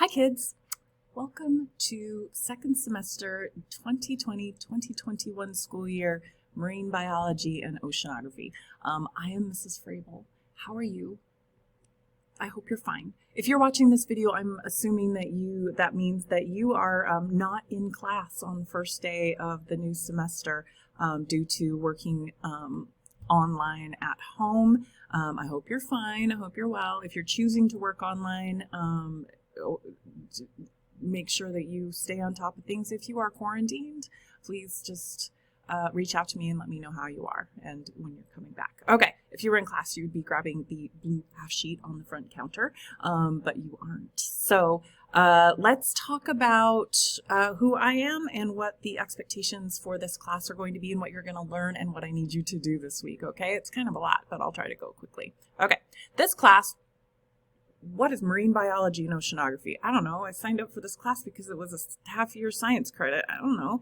Hi kids, welcome to second semester 2020-2021 school year marine biology and oceanography. I am Mrs. Frable. How are you? I hope you're fine. If you're watching this video, I'm assuming that means that you are not in class on the first day of the new semester due to working online at home. I hope you're fine. I hope you're well. If you're choosing to work online, make sure that you stay on top of things. If you are quarantined, please just reach out to me and let me know how you are and when you're coming back. Okay, if you were in class, you'd be grabbing the blue half sheet on the front counter, but you aren't. So let's talk about who I am and what the expectations for this class are going to be and what you're going to learn and what I need you to do this week, okay? It's kind of a lot, but I'll try to go quickly. Okay, this class, what is marine biology and oceanography? I don't know. I signed up for this class because it was a half-year science credit. I don't know.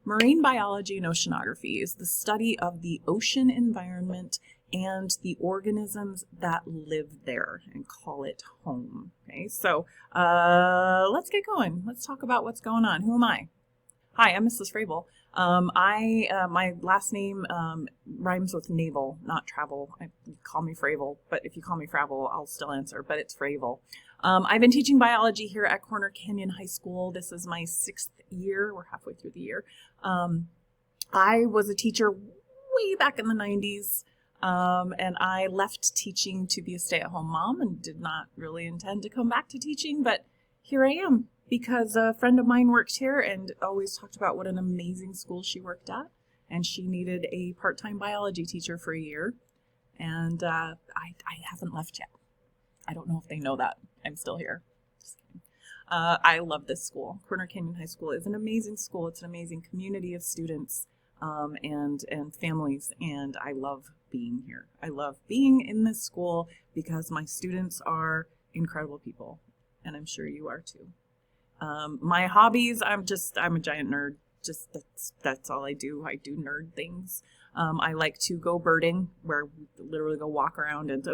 Marine biology and oceanography is the study of the ocean environment and the organisms that live there and call it home. Okay, so let's get going. Let's talk about what's going on. Who am I? Hi, I'm Mrs. Frable. My last name rhymes with navel, not travel. You call me Frable, but if you call me Frable, I'll still answer, but it's Frable. I've been teaching biology here at Corner Canyon High School. This is my 6th year. We're halfway through the year. I was a teacher way back in the 90s, and I left teaching to be a stay-at-home mom and did not really intend to come back to teaching, but here I am. Because a friend of mine worked here and always talked about what an amazing school she worked at. And she needed a part-time biology teacher for a year. And I haven't left yet. I don't know if they know that. I'm still here. Just kidding. I love this school. Corner Canyon High School is an amazing school. It's an amazing community of students and families. And I love being here. I love being in this school because my students are incredible people. And I'm sure you are too. My hobbies, I'm a giant nerd. Just that's all I do. I do nerd things. I like to go birding, where we literally go walk around and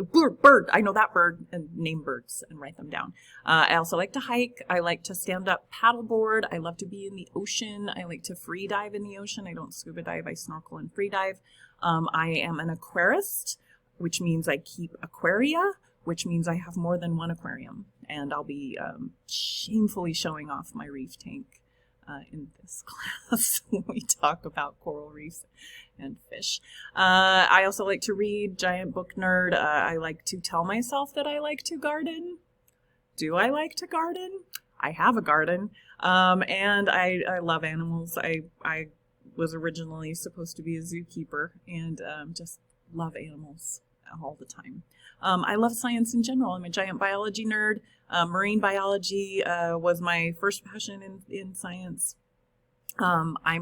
bird. I know that bird, and name birds and write them down. I also like to hike. I like to stand up paddleboard. I love to be in the ocean. I like to free dive in the ocean. I don't scuba dive. I snorkel and free dive. I am an aquarist, which means I keep aquaria, which means I have more than one aquarium. And I'll be shamefully showing off my reef tank in this class when we talk about coral reefs and fish. I also like to read, giant book nerd. I like to tell myself that I like to garden. Do I like to garden? I have a garden. And I love animals. I was originally supposed to be a zookeeper and just love animals all the time. I love science in general. I'm a giant biology nerd. Marine biology was my first passion in science. I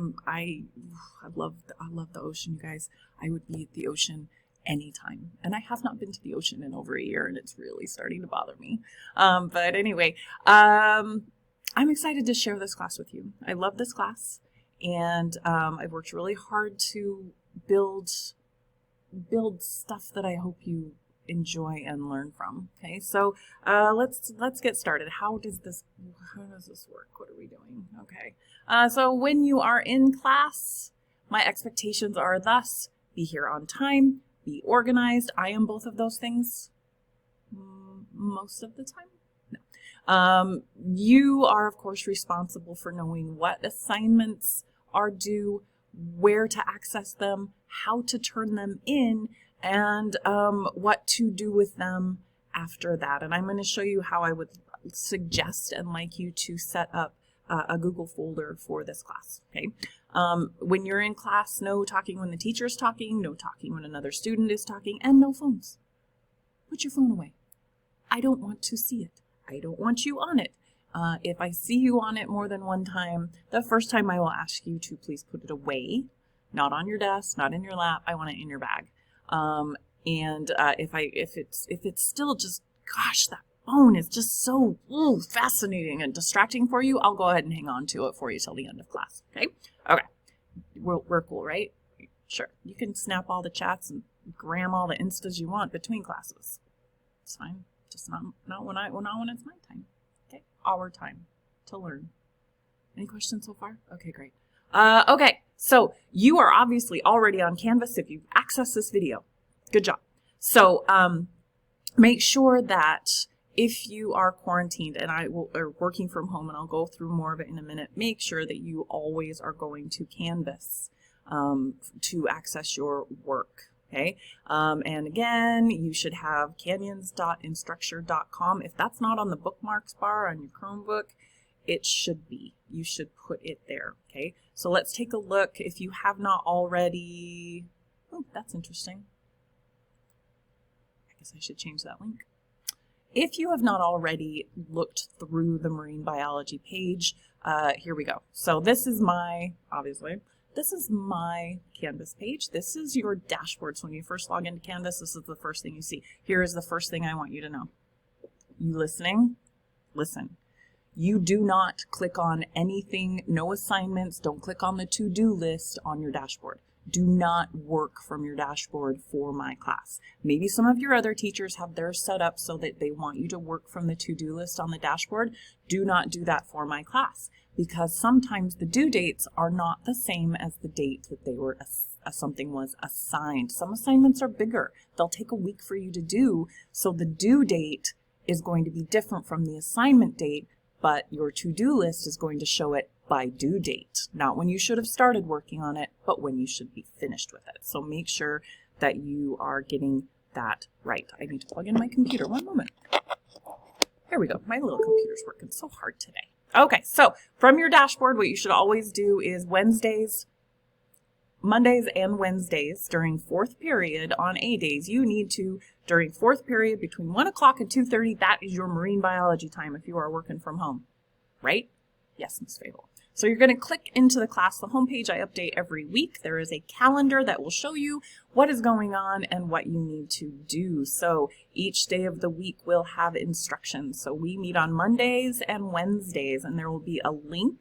love the ocean, you guys. I would be at the ocean anytime. And I have not been to the ocean in over a year, and it's really starting to bother me. But anyway, I'm excited to share this class with you. I love this class, and I've worked really hard to build stuff that I hope you enjoy and learn from. Okay, so let's get started. How does this work? What are we doing? Okay, so when you are in class, my expectations are thus: be here on time, be organized. I am both of those things most of the time. No. You are of course responsible for knowing what assignments are due, where to access them, how to turn them in, and what to do with them after that. And I'm going to show you how I would suggest and like you to set up a Google folder for this class. Okay. When you're in class, no talking when the teacher's talking, no talking when another student is talking, and no phones. Put your phone away. I don't want to see it. I don't want you on it. If I see you on it more than one time, the first time I will ask you to please put it away, not on your desk, not in your lap. I want it in your bag. If it's still just, gosh, that phone is just so fascinating and distracting for you, I'll go ahead and hang on to it for you till the end of class. Okay. We're cool, right? Sure. You can snap all the chats and gram all the instas you want between classes. It's fine. Just not when it's my time. Okay. our time to learn. Any questions so far? Okay, great. Okay, so you are obviously already on Canvas if you've accessed this video. Good job. So make sure that if you are quarantined and or working from home, and I'll go through more of it in a minute, make sure that you always are going to Canvas to access your work. Okay, and again, you should have canyons.instructure.com. If that's not on the bookmarks bar on your Chromebook, it should be. You should put it there. Okay, so let's take a look. If you have not already, oh, that's interesting. I guess I should change that link. If you have not already looked through the marine biology page, here we go. So this is my, obviously, this is my Canvas page. This is your dashboard. So when you first log into Canvas, this is the first thing you see. Here is the first thing I want you to know. You listening? Listen. You do not click on anything, no assignments, don't click on the to-do list on your dashboard. Do not work from your dashboard for my class. Maybe some of your other teachers have theirs set up so that they want you to work from the to-do list on the dashboard. Do not do that for my class, because sometimes the due dates are not the same as the date that they were something was assigned. Some assignments are bigger. They'll take a week for you to do, so the due date is going to be different from the assignment date, but your to-do list is going to show it by due date, not when you should have started working on it, but when you should be finished with it. So make sure that you are getting that right. I need to plug in my computer. One moment. There we go. My little computer's working so hard today. Okay, so from your dashboard, what you should always do is Mondays and Wednesdays during fourth period on A days, you need to, during fourth period between 1 o'clock and 2:30, that is your marine biology time if you are working from home, right? Yes, Ms. Fable. So you're going to click into the class, the homepage. I update every week. There is a calendar that will show you what is going on and what you need to do. So each day of the week will have instructions. So we meet on Mondays and Wednesdays, and there will be a link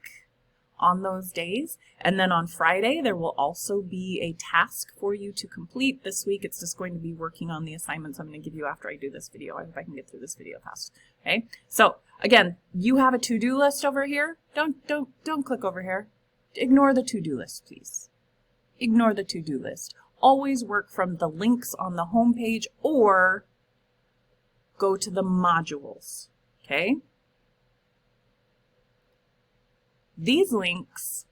on those days. And then on Friday, there will also be a task for you to complete. This week, it's just going to be working on the assignments I'm going to give you after I do this video. I hope I can get through this video fast. Okay. So again, you have a to-do list over here. Don't click over here. Ignore the to-do list, please. Ignore the to-do list. Always work from the links on the home page or go to the modules. Okay. These links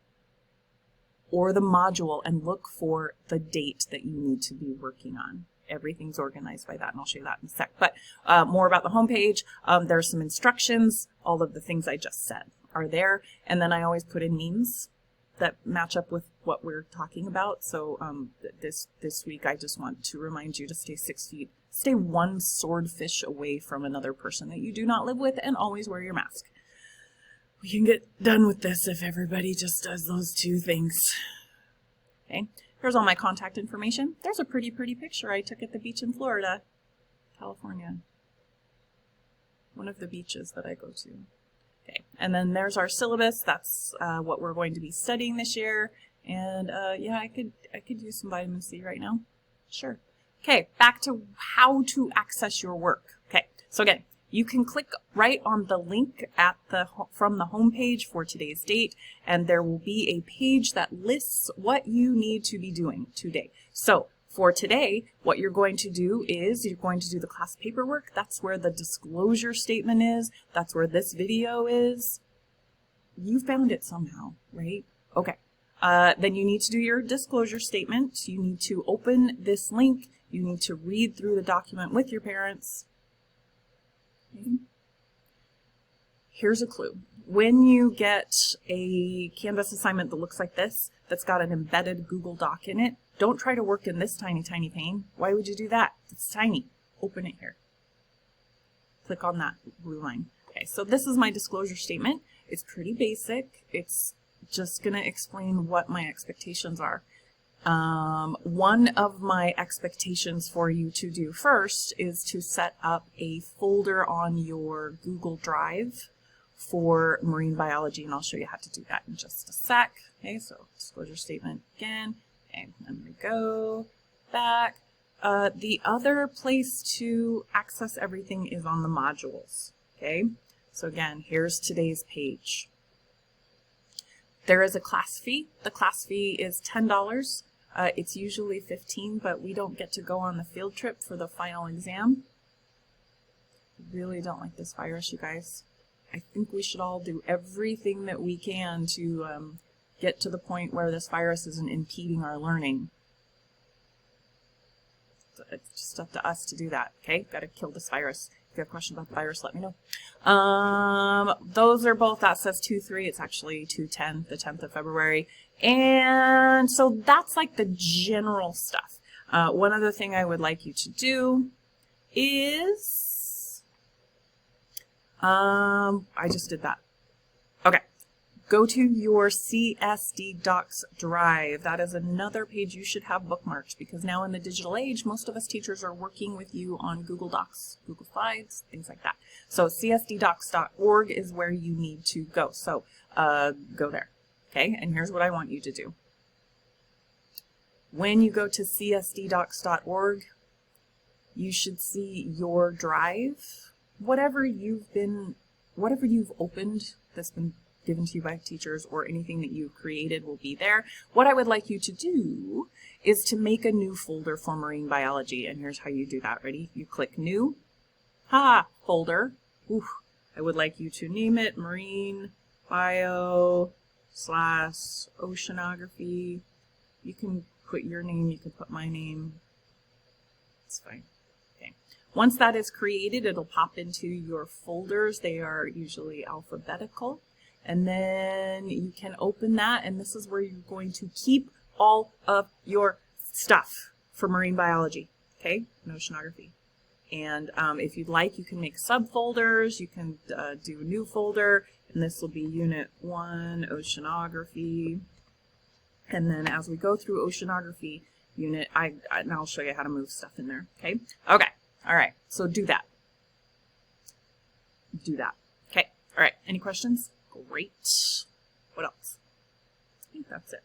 or the module and look for the date that you need to be working on. Everything's organized by that, and I'll show you that in a sec. But more about the homepage. There are some instructions. All of the things I just said are there. And then I always put in memes that match up with what we're talking about. So this week I just want to remind you to stay 6 feet. Stay one swordfish away from another person that you do not live with, and always wear your mask. We can get done with this if everybody just does those two things. Okay, here's all my contact information. There's a pretty picture I took at the beach in Florida, California. One of the beaches that I go to. Okay, and then there's our syllabus. That's what we're going to be studying this year. And yeah, I could use some vitamin C right now. Sure. Okay, back to how to access your work. Okay, so again, you can click right on the link at from the home page for today's date, and there will be a page that lists what you need to be doing today. So for today, what you're going to do is you're going to do the class paperwork. That's where the disclosure statement is. That's where this video is. You found it somehow, right? Okay. Then you need to do your disclosure statement. You need to open this link. You need to read through the document with your parents. Okay. Here's a clue. When you get a Canvas assignment that looks like this, that's got an embedded Google Doc in it, don't try to work in this tiny pane. Why would you do that? It's tiny. Open it here. Click on that blue line. Okay, so this is my disclosure statement. It's pretty basic. It's just going to explain what my expectations are. One of my expectations for you to do first is to set up a folder on your Google Drive for marine biology, and I'll show you how to do that in just a sec. Okay, so disclosure statement again. Okay, I'm going to go back. The other place to access everything is on the modules. Okay, So again, here's today's page. There is a class fee. The class fee is $10. It's usually $15, but we don't get to go on the field trip for the final exam. I really don't like this virus, you guys. I think we should all do everything that we can to get to the point where this virus isn't impeding our learning. So it's just up to us to do that, okay? Got to kill this virus. If you have a question about the virus, let me know. Those are both, that says 2-3. It's actually 2-10, the 10th of February. And so that's like the general stuff. One other thing I would like you to do is, I just did that. Okay. Go to your CSD Docs drive. That is another page you should have bookmarked, because now in the digital age, most of us teachers are working with you on Google Docs, Google Slides, things like that. So csddocs.org is where you need to go. So go there. Okay, and here's what I want you to do. When you go to csddocs.org, you should see your drive. Whatever you've opened that's been given to you by teachers, or anything that you've created will be there. What I would like you to do is to make a new folder for marine biology, and here's how you do that. Ready? You click New, folder. Ooh, I would like you to name it Marine Bio / Oceanography. You can put your name, you can put my name. It's fine. Okay. Once that is created, it'll pop into your folders. They are usually alphabetical. And then you can open that, and this is where you're going to keep all of your stuff for marine biology, okay, and oceanography. And if you'd like, you can make subfolders. You can do a new folder, and this will be Unit 1, Oceanography. And then as we go through Oceanography unit, and I'll show you how to move stuff in there, okay? Okay, all right, so do that. Do that. Okay, all right, any questions? Great. What else? I think that's it.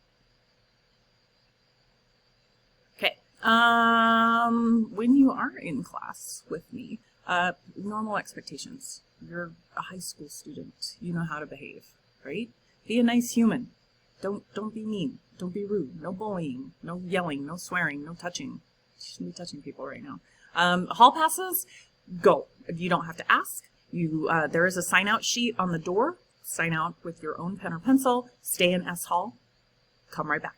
Okay. When you are in class with me, normal expectations. You're a high school student. You know how to behave, right? Be a nice human. Don't be mean. Don't be rude. No bullying. No yelling. No swearing. No touching. You shouldn't be touching people right now. Hall passes, go. You don't have to ask. There is a sign-out sheet on the door. Sign out with your own pen or pencil, stay in S Hall, come right back.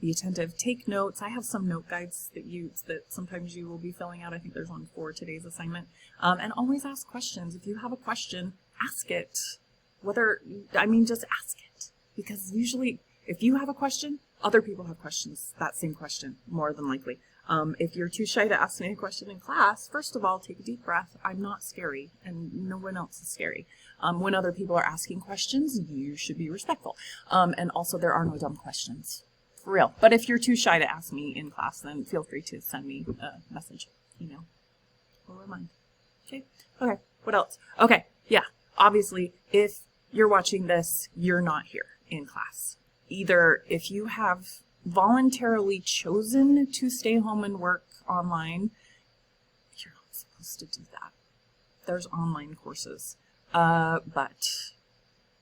Be attentive, take notes. I have some note guides that sometimes you will be filling out. I think there's one for today's assignment. And always ask questions. If you have a question, ask it. Just ask it. Because usually, if you have a question, other people have questions, that same question, more than likely. If you're too shy to ask me a question in class, first of all, take a deep breath. I'm not scary, and no one else is scary. When other people are asking questions, you should be respectful. And also, there are no dumb questions, for real. But if you're too shy to ask me in class, then feel free to send me a message, email, or remind. Okay, what else? Okay, yeah, obviously, if you're watching this, you're not here in class. Either if you have voluntarily chosen to stay home and work online, you're not supposed to do that. There's online courses, but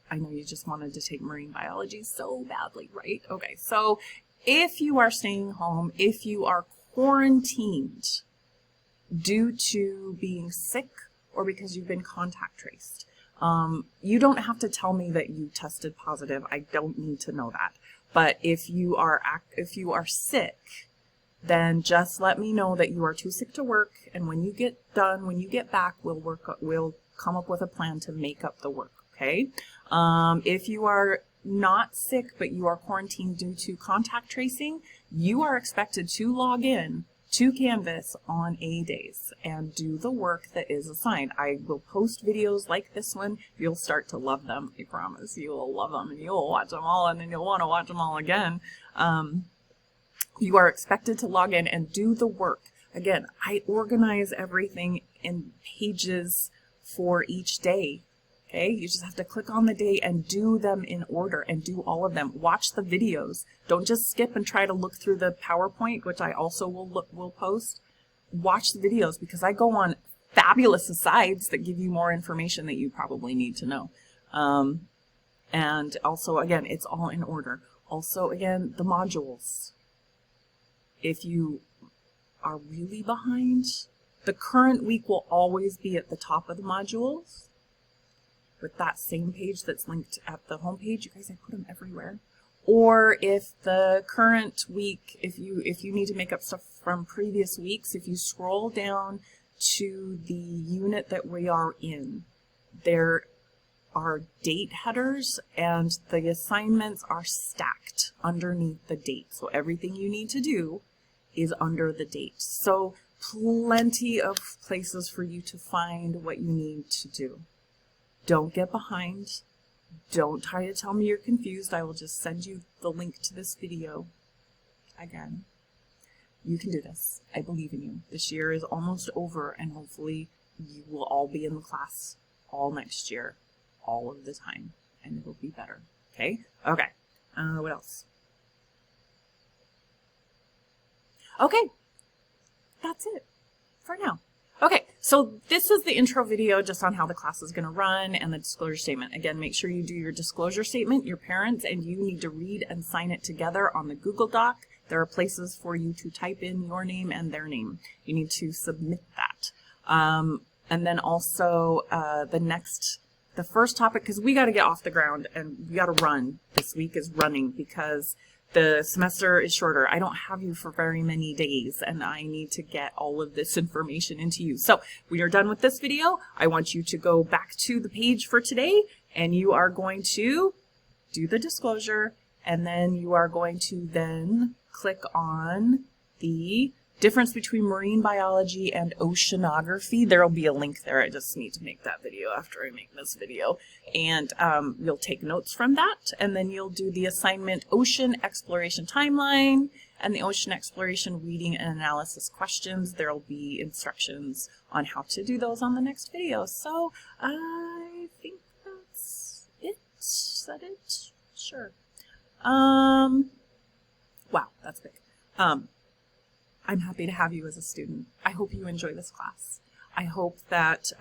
I know you just wanted to take marine biology so badly, right? Okay, so if you are staying home, if you are quarantined due to being sick or because you've been contact traced, you don't have to tell me that you tested positive. I don't need to know that. But if you are sick, then just let me know that you are too sick to work. And when you get done, when you get back, we'll come up with a plan to make up the work. Okay. If you are not sick, but you are quarantined due to contact tracing, you are expected to log in to Canvas on A days and do the work that is assigned. I will post videos like this one. You'll start to love them. I promise. You will love them, and you'll watch them all, and then you'll want to watch them all again. You are expected to log in and do the work. Again, I organize everything in pages for each day. Okay, you just have to click on the day and do them in order and do all of them. Watch the videos. Don't just skip and try to look through the PowerPoint, which I also will post. Watch the videos, because I go on fabulous asides that give you more information that you probably need to know. And also, again, it's all in order. Also, again, the modules. If you are really behind, the current week will always be at the top of the modules with that same page that's linked at the home page. You guys, I put them everywhere. Or if the current week, if you need to make up stuff from previous weeks, if you scroll down to the unit that we are in, there are date headers and the assignments are stacked underneath the date. So everything you need to do is under the date. So plenty of places for you to find what you need to do. Don't get behind. Don't try to tell me you're confused. I will just send you the link to this video again. You can do this. I believe in you. This year is almost over, and hopefully you will all be in the class all next year, all of the time, and it'll be better. Okay? Okay. What else? Okay. That's it for now. Okay, so this is the intro video just on how the class is going to run and the disclosure statement. Again, make sure you do your disclosure statement. Your parents and you need to read and sign it together on the Google Doc. There are places for you to type in your name and their name. You need to submit that. And then also the first topic, because we got to get off the ground and we got to run. This week is running because the semester is shorter. I don't have you for very many days, and I need to get all of this information into you. So we are done with this video. I want you to go back to the page for today, and you are going to do the disclosure, and then you are going to then click on the difference between marine biology and oceanography. There will be a link there. I just need to make that video after I make this video. And you'll take notes from that, and then you'll do the assignment Ocean Exploration Timeline and the Ocean Exploration Reading and Analysis questions. There will be instructions on how to do those on the next video. So I think that's it. Is that it? Sure. Wow, that's big. I'm happy to have you as a student. I hope you enjoy this class. I hope that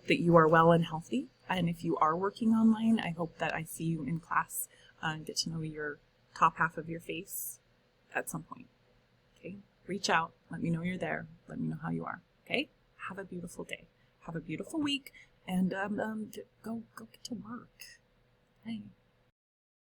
you are well and healthy. And if you are working online, I hope that I see you in class and get to know your top half of your face at some point. Okay? Reach out. Let me know you're there. Let me know how you are. Okay? Have a beautiful day. Have a beautiful week. And go get to work. Hey.